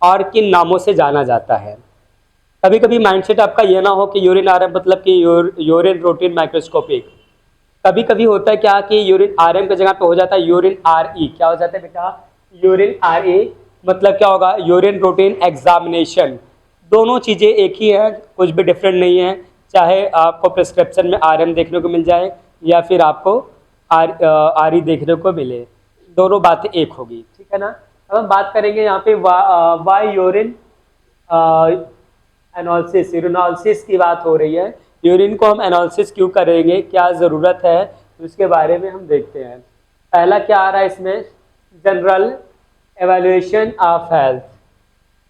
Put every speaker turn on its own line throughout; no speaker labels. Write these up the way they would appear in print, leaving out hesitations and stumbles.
और किन नामों से जाना जाता है। कभी कभी माइंडसेट आपका ये ना हो कि यूरिन आरएम मतलब कि यूरिन रूटीन माइक्रोस्कोपिक। कभी कभी होता है क्या कि यूरिन आरएम की जगह पे हो जाता है यूरिन आरई। क्या हो जाता है बेटा? यूरिन आरई मतलब क्या होगा? Urine routine examination. दोनों चीज़ें एक ही है, कुछ भी डिफरेंट नहीं है। चाहे आपको प्रिस्क्रिप्शन में आरएम देखने को मिल जाए या फिर आपको आरई देखने को मिले, दोनों बातें एक होगी, ठीक है ना। अब हम बात करेंगे यहाँ पे वाई यूरिन एनालिसिस, यूरिनालिसिस की बात हो रही है। यूरिन को हम एनालिसिस क्यों करेंगे, क्या ज़रूरत है, उसके बारे में हम देखते हैं। पहला क्या आ रहा है इसमें? General evaluation of health.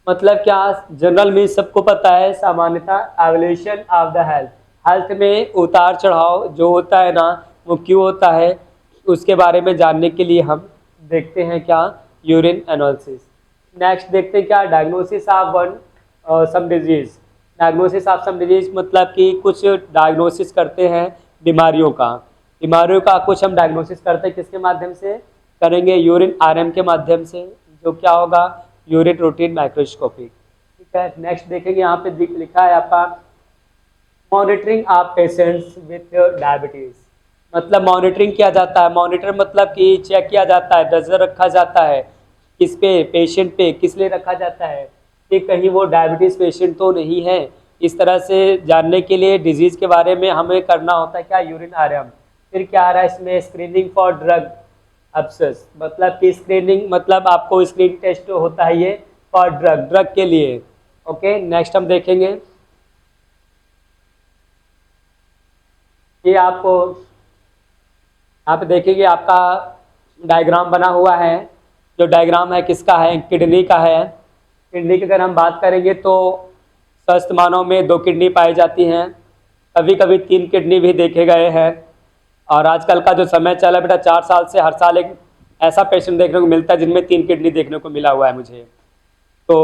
मतलब क्या? जनरल मीन्स सबको पता है, सामान्यता। Evaluation of the health, health में उतार चढ़ाव जो होता है ना, वो क्यों होता है, उसके बारे में जानने के लिए हम देखते हैं क्या? Urine analysis. नेक्स्ट देखते हैं क्या? Diagnosis of one some disease. Diagnosis of some disease मतलब कि कुछ डायग्नोसिस करते हैं बीमारियों का। बीमारियों का कुछ हम डायग्नोसिस करते हैं, किसके माध्यम से करेंगे? यूरिन आरएम के माध्यम से, जो क्या होगा? यूरिन रूटीन माइक्रोस्कोपी, ठीक है। नेक्स्ट देखेंगे, यहाँ पे लिखा है आपका monitoring of patients with diabetes. मतलब मॉनिटरिंग किया जाता है। मॉनिटर मतलब कि चेक किया जाता है, नजर रखा जाता है किस पे? पेशेंट पे। किस लिए रखा जाता है? कि कहीं वो डायबिटीज पेशेंट तो नहीं है। इस तरह से जानने के लिए डिजीज के बारे में हमें करना होता है क्या? Urine RM. फिर क्या आ रहा है इसमें? Screening for drug obsess. मतलब कि स्क्रीनिंग मतलब आपको स्क्रीन टेस्ट होता है ये फॉर ड्रग के लिए। ओके, नेक्स्ट हम देखेंगे ये आपको, आप देखेंगे आपका डायग्राम बना हुआ है। जो डायग्राम है किसका है? किडनी का है। किडनी की अगर हम बात करेंगे तो स्वस्थ मानव में 2 किडनी पाई जाती हैं, कभी कभी 3 किडनी भी देखे गए हैं। और आजकल का जो समय चला है बेटा, 4 साल से हर साल एक ऐसा पेशेंट देखने को मिलता है जिनमें 3 किडनी देखने को मिला हुआ है मुझे। तो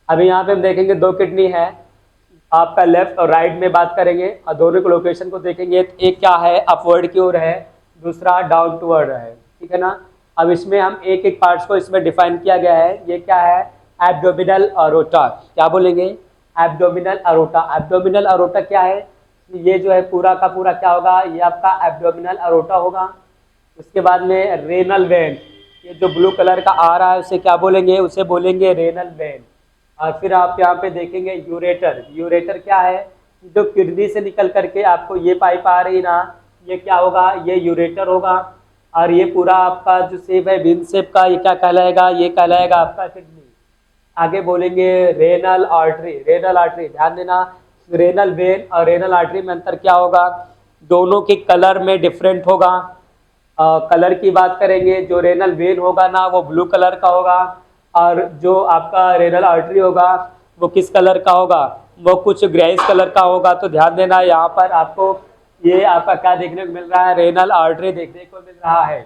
अभी यहाँ पे हम देखेंगे 2 किडनी है आपका, लेफ्ट और राइट में बात करेंगे और दोनों के लोकेशन को देखेंगे। एक क्या है? अपवर्ड की ओर है, दूसरा डाउन टूवर्ड है, ठीक है ना। अब इसमें हम एक एक पार्ट्स को इसमें डिफाइन किया गया है। ये क्या है? Abdominal aorta. क्या बोलेंगे? Abdominal aorta. एब्डोमिनल अरोटा क्या है? ये जो है पूरा का पूरा क्या होगा? ये आपका एब्डोमिनल अरोटा होगा। उसके बाद में रेनल वेन, ये जो ब्लू कलर का आ रहा है उसे क्या बोलेंगे? उसे बोलेंगे रेनल वेन। और फिर आप यहाँ पे देखेंगे यूरेटर। यूरेटर क्या है? जो किडनी से निकल करके आपको ये पाइप आ रही ना, ये क्या होगा? ये यूरेटर होगा। और ये पूरा आपका जो शेप है विन शेप का, ये क्या कहलाएगा? ये कहलाएगा आपका किडनी। आगे बोलेंगे रेनल आर्टरी। रेनल आर्टरी ध्यान देना, रेनल वेन और रेनल आर्टरी में अंतर क्या होगा? दोनों के कलर में डिफरेंट होगा। कलर की बात करेंगे, जो रेनल वेन होगा ना वो ब्लू कलर का होगा, और जो आपका रेनल आर्टरी होगा वो किस कलर का होगा? वो कुछ ग्रेइश कलर का होगा। तो ध्यान देना यहाँ पर आपको ये आपका क्या देखने को मिल रहा है? रेनल आर्टरी देखने को मिल रहा है।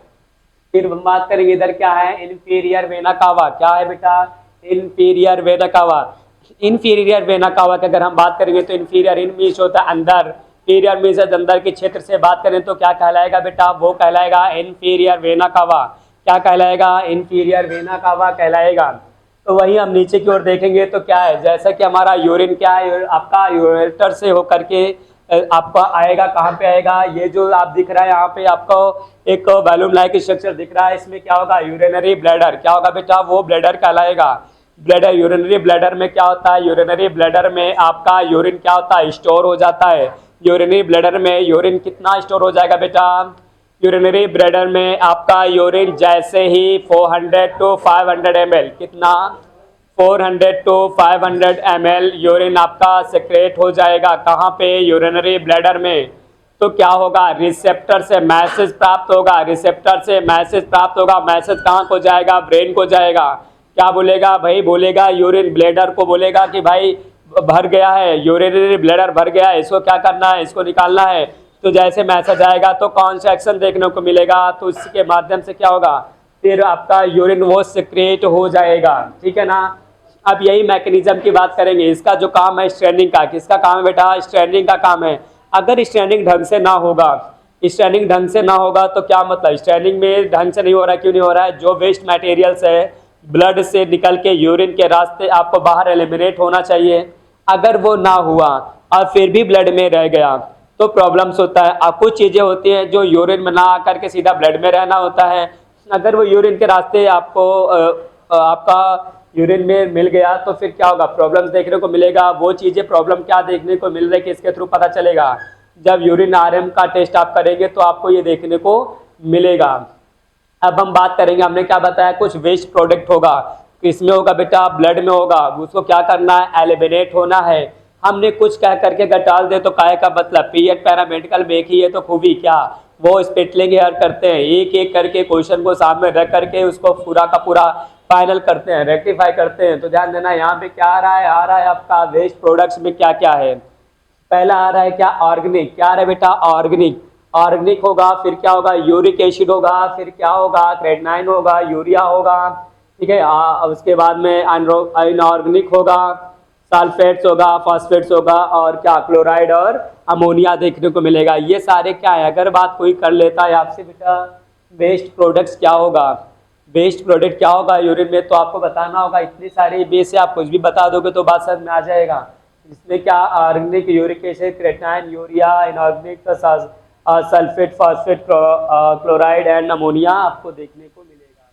फिर हम बात करेंगे इधर क्या है? Inferior vena cava. क्या है बेटा? Inferior vena cava. Inferior vena cava की अगर हम बात करेंगे तो इंफीरियर इन मीन्स होता है अंदर, इंफीरियर मीन्स अंदर के क्षेत्र से बात करें तो क्या कहलाएगा बेटा? वो कहलाएगा इंफीरियर वेना कावा। क्या कहलाएगा? इंफीरियर वेना कावा कहलाएगा। तो वही हम नीचे की ओर देखेंगे तो क्या है? जैसा कि हमारा यूरिन क्या है? आपका यूरेटर से होकर के आपका आएगा, कहाँ पे आएगा? ये जो आप दिख रहा है यहाँ पे आपको एक वॉल्यूम लाइक स्ट्रक्चर दिख रहा है, इसमें क्या होगा? Urinary bladder. क्या होगा बेटा? वो ब्लैडर कहलाएगा। ब्लैडर, यूरिनरी ब्लैडर में क्या होता है? यूरिनरी ब्लैडर में आपका यूरिन क्या होता है? स्टोर हो जाता है। यूरिनरी ब्लैडर में यूरिन कितना स्टोर हो जाएगा बेटा? यूरिनरी ब्लैडर में आपका यूरिन जैसे ही 400 to 500 ml, कितना? 400 to 500 ml यूरिन आपका सेक्रेट हो जाएगा। कहाँ पे? यूरिनरी ब्लैडर में। तो क्या होगा? रिसेप्टर से मैसेज प्राप्त होगा। रिसेप्टर से मैसेज प्राप्त होगा। मैसेज कहाँ को जाएगा? ब्रेन को जाएगा। क्या बोलेगा भाई? बोलेगा यूरिन ब्लैडर को बोलेगा कि भाई भर गया है, यूरिनरी ब्लैडर भर गया है, इसको क्या करना है? इसको निकालना है। तो जैसे मैसेज आएगा तो कौन सा एक्शन देखने को मिलेगा? तो इसके माध्यम से क्या होगा? फिर आपका यूरिन वो सिक्रेट हो जाएगा, ठीक है ना। अब यही मैकेनिज्म की बात करेंगे। इसका जो काम है स्ट्रेनिंग का, किसका काम है बेटा? स्ट्रेनिंग का काम है। अगर स्ट्रेनिंग ढंग से ना होगा, स्ट्रेनिंग ढंग से ना होगा तो क्या मतलब? स्ट्रेनिंग में ढंग से नहीं हो रहा है, क्यों नहीं हो रहा है? जो वेस्ट मटेरियल्स है ब्लड से निकल के यूरिन के रास्ते आपको बाहर एलिमिनेट होना चाहिए। अगर वो ना हुआ और फिर भी ब्लड में रह गया तो प्रॉब्लम्स होता है। अब कुछ चीज़ें होती हैं जो यूरिन में ना आकर के सीधा ब्लड में रहना होता है। अगर वो यूरिन के रास्ते आपको आपका यूरिन में मिल गया तो फिर क्या होगा, प्रॉब्लम्स देखने को मिलेगा। वो चीज़ें प्रॉब्लम क्या देखने को मिल रही है कि इसके थ्रू पता चलेगा, जब यूरिन आरएम का टेस्ट आप करेंगे तो आपको ये देखने को मिलेगा। अब हम बात करेंगे, हमने क्या बताया, कुछ वेस्ट प्रोडक्ट होगा, किसमें होगा बेटा, ब्लड में होगा, उसको क्या करना है, एलिमिनेट होना है। हमने कुछ कह करके घटाल दे तो काय का मतलब, पीएच पैरामेडिकल में एक ही है तो खूबी क्या, वो स्पेटलिंग हेयर करते हैं, एक एक करके क्वेश्चन को सामने रख करके उसको पूरा का पूरा फाइनल करते हैं, रेक्टिफाई करते हैं। तो ध्यान देना यहाँ पे क्या आ रहा है आपका वेस्ट प्रोडक्ट्स में क्या क्या है। पहला आ रहा है क्या, ऑर्गेनिक। क्या आ रहा है बेटा, ऑर्गेनिक। ऑर्गेनिक होगा, फिर क्या होगा, यूरिक एसिड होगा, फिर क्या होगा, क्रेटनाइन होगा, यूरिया होगा, ठीक है। उसके बाद में इनऑर्गेनिक होगा, सल्फेट्स होगा, फॉस्फेट्स होगा, और क्या, क्लोराइड और अमोनिया देखने को मिलेगा। ये सारे क्या है, अगर बात कोई कर लेता है आपसे बेटा वेस्ट प्रोडक्ट्स क्या होगा, वेस्ट प्रोडक्ट क्या होगा यूरिन में, तो आपको बताना होगा। इतनी सारी बेस से आप कुछ भी बता दोगे तो बात समझ में आ जाएगा। इसमें क्या, organic, uric acid, creatinine, urea, inorganic, sulphate, phosphate, chloride and ammonia आपको देखने को मिलेगा।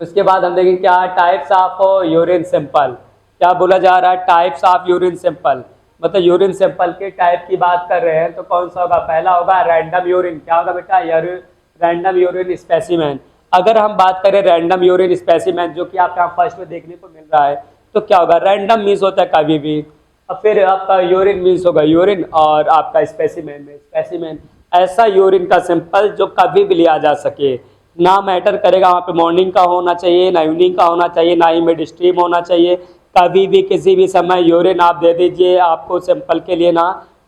उसके बाद हम देखेंगे क्या, टाइप्स ऑफ यूरिन सैंपल। क्या बोला जा रहा है, टाइप्स ऑफ यूरिन सैंपल, मतलब यूरिन सैंपल के टाइप की बात कर रहे हैं। तो कौन सा होगा, पहला होगा रैंडम यूरिन। क्या होगा बेटा, रैंडम यूरिन स्पेसिमेन। अगर हम बात करें रैंडम यूरिन स्पेसिमेन, जो कि आपको यहाँ फर्स्ट में देखने को मिल रहा है, तो क्या होगा, रैंडम मीन्स होता है कभी भी, और फिर आपका यूरिन मीन्स होगा यूरिन, और आपका स्पेसिमेन में स्पेसिमेन, ऐसा यूरिन का सैंपल जो कभी भी लिया जा सके। ना मैटर करेगा वहाँ पे मॉर्निंग का होना चाहिए, ना इवनिंग का होना चाहिए, ना ही मिड स्ट्रीम होना चाहिए, कभी भी किसी भी समय यूरिन आप दे दीजिए आपको सैंपल के लिए ना,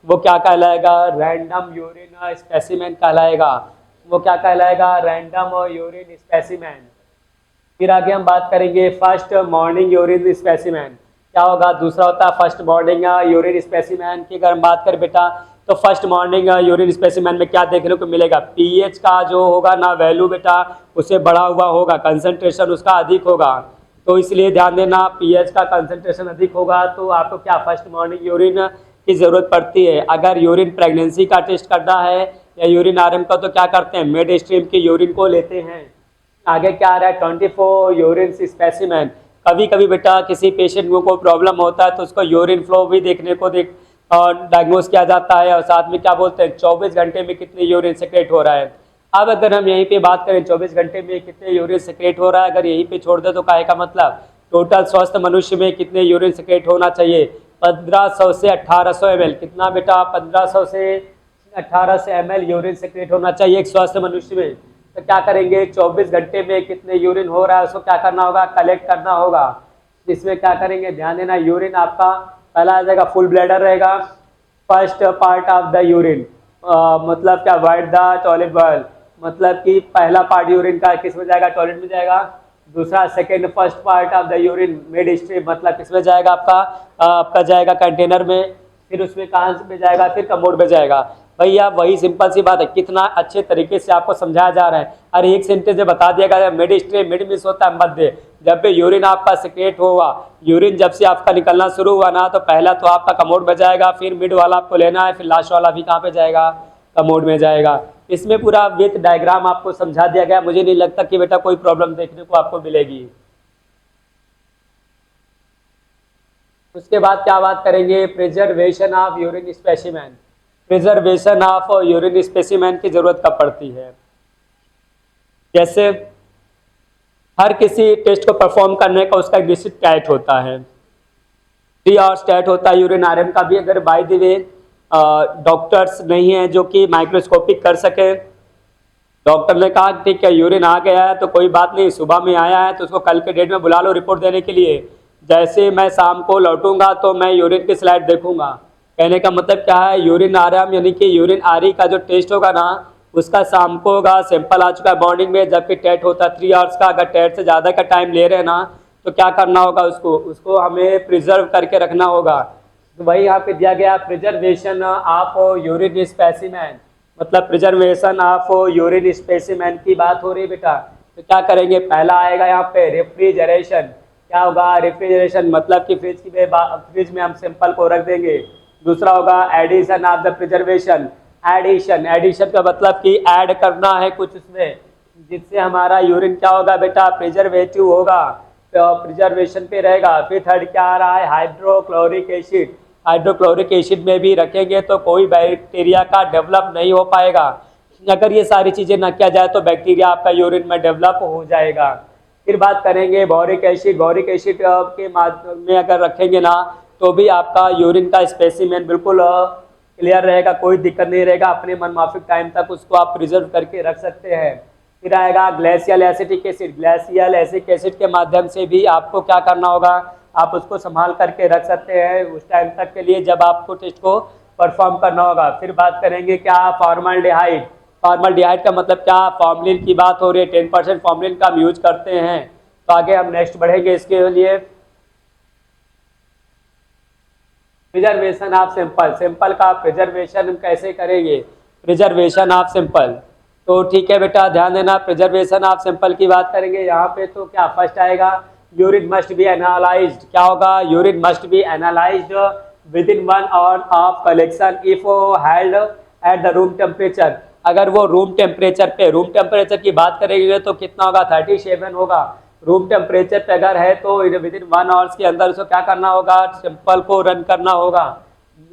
वो क्या कहलाएगा, रैंडम यूरिन स्पेसिमेन कहलाएगा। वो क्या कहलाएगा, रैंडम यूरिन स्पेसिमेन। फिर आगे हम बात करेंगे फर्स्ट मॉर्निंग यूरिन स्पेसिमेन। क्या होगा, दूसरा होता है फर्स्ट मॉर्निंग यूरिन स्पेसिमेन की। अगर हम बात करें बेटा तो फर्स्ट मॉर्निंग यूरिन स्पेसिमेन में क्या देखने को मिलेगा, पीएच का जो होगा ना वैल्यू बेटा उससे बढ़ा हुआ होगा, कंसंट्रेशन उसका अधिक होगा। तो इसलिए ध्यान देना, पीएच का कंसंट्रेशन अधिक होगा तो आपको क्या, फर्स्ट मॉर्निंग यूरिन की ज़रूरत पड़ती है। अगर यूरिन प्रेगनेंसी का टेस्ट करना है या यूरिन आरएम का, तो क्या करते हैं, मिड स्ट्रीम की यूरिन को लेते हैं। आगे क्या आ रहा है, 24 यूरिन स्पेसिमेन। कभी कभी बेटा किसी पेशेंट को प्रॉब्लम होता है तो उसको यूरिन फ्लो भी देखने को डायग्नोज किया जाता है, और साथ में क्या बोलते हैं 24 घंटे में कितने यूरिन सेक्रेट हो रहा है। अब अगर हम यहीं पे बात करें 24 घंटे में कितने यूरिन सेक्रेट हो रहा है, अगर यहीं पे छोड़ दे तो काहे का मतलब, टोटल स्वस्थ मनुष्य में कितने यूरिन सेक्रेट होना चाहिए, 1500 से 1800 ml। कितना बेटा, 1500 से 1800 ml यूरिन सेक्रेट होना चाहिए एक स्वस्थ मनुष्य में। तो क्या करेंगे, 24 घंटे में कितने यूरिन हो रहा है उसको क्या करना होगा, कलेक्ट करना होगा। इसमें क्या करेंगे, ध्यान देना, यूरिन आपका पहला आ जाएगा फुल ब्लैडर रहेगा, first part of the urine, मतलब क्या, वाइट द टॉयलेट बॉयल, मतलब कि पहला पार्ट यूरिन का किस में जाएगा, टॉयलेट में जाएगा। दूसरा second first part of the urine mid stream, मतलब किस में जाएगा, आपका जाएगा कंटेनर में, फिर उसमें कहाँ में जाएगा, फिर कमोड में जाएगा। भैया वही सिंपल सी बात है, कितना अच्छे तरीके से आपको समझाया जा रहा है। अरे एक सेंटेंस में बता दिया गया, मिड स्ट्रीम, मिड मिस होता है मध्य। जब भी यूरिन आपका सेक्रेट हुआ, यूरिन जब से आपका निकलना शुरू हुआ ना, तो पहला तो आपका कमोड में जाएगा, फिर मिड वाला आपको लेना है, फिर लास्ट वाला भी कहाँ पे जाएगा, कमोड में जाएगा। इसमें पूरा विथ डायग्राम आपको समझा दिया गया। मुझे नहीं लगता कि बेटा कोई प्रॉब्लम देखने को आपको मिलेगी। उसके बाद क्या बात करेंगे, preservation of urine specimen. Preservation of urine specimen की जरूरत कब पड़ती है, जैसे हर किसी टेस्ट को परफॉर्म करने का उसका एक निश्चित टाइट होता है, 3 आवर्स टाइट होता है। यूरिन आरएम का भी अगर बाय द वे डॉक्टर्स नहीं है जो कि माइक्रोस्कोपिक कर सके, डॉक्टर ने कहा ठीक है यूरिन आ गया है तो कोई बात नहीं, सुबह में आया है तो उसको कल के डेट में बुला लो रिपोर्ट देने के लिए, जैसे मैं शाम को लौटूंगा तो मैं यूरिन की स्लाइड देखूंगा। कहने का मतलब क्या है, यूरिन आरएम यानी कि यूरिन आरई का जो टेस्ट होगा ना उसका शाम को होगा, सैंपल आ चुका है मॉर्निंग में, जबकि टेट होता है 3 आवर्स का। अगर टेट से ज़्यादा का टाइम ले रहे हैं ना तो क्या करना होगा, उसको हमें प्रिजर्व करके रखना होगा। तो वही यहाँ पे दिया गया, प्रिजर्वेशन ऑफ यूरिन स्पेसिमेन, मतलब प्रिजर्वेशन ऑफ यूरिन स्पेसिमेन की बात हो रही है बेटा। तो क्या करेंगे, पहला आएगा यहाँ पे रेफ्रिजरेशन। क्या होगा, रेफ्रिजरेशन मतलब कि फ्रिज में हम सैंपल को रख देंगे। दूसरा होगा addition of the preservation. Addition का मतलब कि ऐड करना है कुछ उसमें, जिससे हमारा यूरिन क्या होगा बेटा, प्रिजर्वेटिव होगा, तो प्रिजर्वेशन पे रहेगा। फिर थर्ड क्या आ रहा है, हाइड्रोक्लोरिक एसिड। हाइड्रोक्लोरिक एसिड में भी रखेंगे तो कोई बैक्टीरिया का डेवलप नहीं हो पाएगा। अगर ये सारी चीज़ें ना किया जाए तो बैक्टीरिया आपका यूरिन में डेवलप हो जाएगा। फिर बात करेंगे बोरिक एसिड। बोरिक एसिड के माध्यम में अगर रखेंगे ना तो भी आपका यूरिन का स्पेसिमेन बिल्कुल क्लियर रहेगा, कोई दिक्कत नहीं रहेगा। अपने मनमाफिक टाइम तक उसको आप प्रिजर्व करके रख सकते हैं। फिर आएगा glacial acetic acid. Glacial acetic acid के माध्यम से भी आपको क्या करना होगा, आप उसको संभाल करके रख सकते हैं उस टाइम तक के लिए जब आपको टेस्ट को परफॉर्म करना होगा। फिर बात करेंगे क्या, फॉर्मल्डिहाइड। फॉर्मल्डिहाइड का मतलब क्या, फॉर्मलिन की बात हो रही है। 10% फॉर्मलिन का हम यूज करते हैं। तो आगे हम नेक्स्ट बढ़ेंगे इसके लिए। Preservation of sample. सैंपल का प्रिजर्वेशन हम कैसे करेंगे, प्रिजर्वेशन ऑफ सैंपल। तो ठीक है बेटा, ध्यान देना, प्रिजर्वेशन ऑफ सैंपल की बात करेंगे यहाँ पे। तो क्या फर्स्ट आएगा, यूरिन मस्ट बी एनालाइज्ड। क्या होगा, urine must be analysed with in 1 hour of collection if held at the room temperature. अगर वो रूम टेम्परेचर की बात करेंगे तो कितना होगा, 37 होगा। रूम टेम्परेचर पे अगर है तो विद इन 1 आवर्स के अंदर उसको क्या करना होगा, सैंपल को रन करना होगा।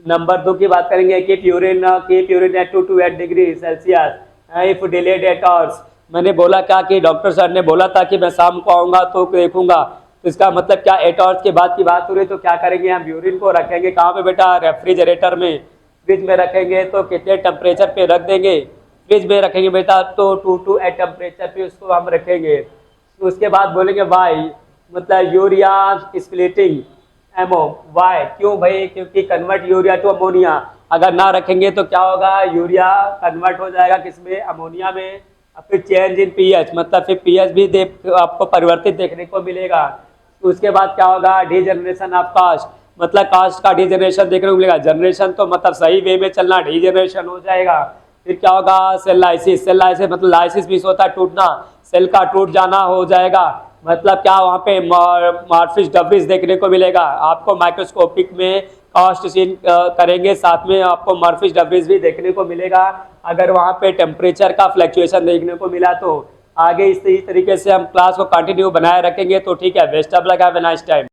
नंबर 2 की बात करेंगे, keep urine at 2 to 8 degree Celsius if delayed 8 hours. मैंने बोला क्या कि डॉक्टर सर ने बोला था कि मैं शाम को आऊँगा तो देखूंगा, तो इसका मतलब क्या 8 आवर्स के बाद की बात हो रही है। तो क्या करेंगे, हम यूरिन को रखेंगे कहाँ पे बेटा, रेफ्रिजरेटर में, फ्रिज में रखेंगे। तो कितने टेम्परेचर पे रख देंगे, फ्रिज में रखेंगे बेटा तो 2 to 8 टेम्परेचर पे उसको हम रखेंगे। तो उसके बाद बोलेंगे वाई, मतलब यूरिया स्प्लिटिंग एमओ। वाई क्यों भाई, क्योंकि कन्वर्ट यूरिया टू अमोनिया। अगर ना रखेंगे तो क्या होगा, यूरिया कन्वर्ट हो जाएगा किसमें, अमोनिया में। फिर चेंज इन पीएच, मतलब फिर पीएच भी आपको परिवर्तित देखने को मिलेगा। तो उसके बाद क्या होगा, डीजनरेशन ऑफ कास्ट, मतलब कास्ट का डीजनरेशन देखने को मिलेगा। जनरेशन तो मतलब सही वे में चलना, डीजनरेशन हो जाएगा। फिर क्या होगा, सेल लाइसिस। सेल लाइसिस मतलब लाइसिस भी होता है टूटना, सेल का टूट जाना हो जाएगा। मतलब क्या, वहाँ पे मॉर्फिश डब्रिज देखने को मिलेगा। आपको माइक्रोस्कोपिक में कास्ट सीन करेंगे, साथ में आपको मॉर्फिश डब्रिज भी देखने को मिलेगा अगर वहाँ पे टेम्परेचर का फ्लक्चुएशन देखने को मिला तो। आगे इस तरीके से हम क्लास को कंटिन्यू बनाए रखेंगे। तो ठीक है, best of luck, have a nice time.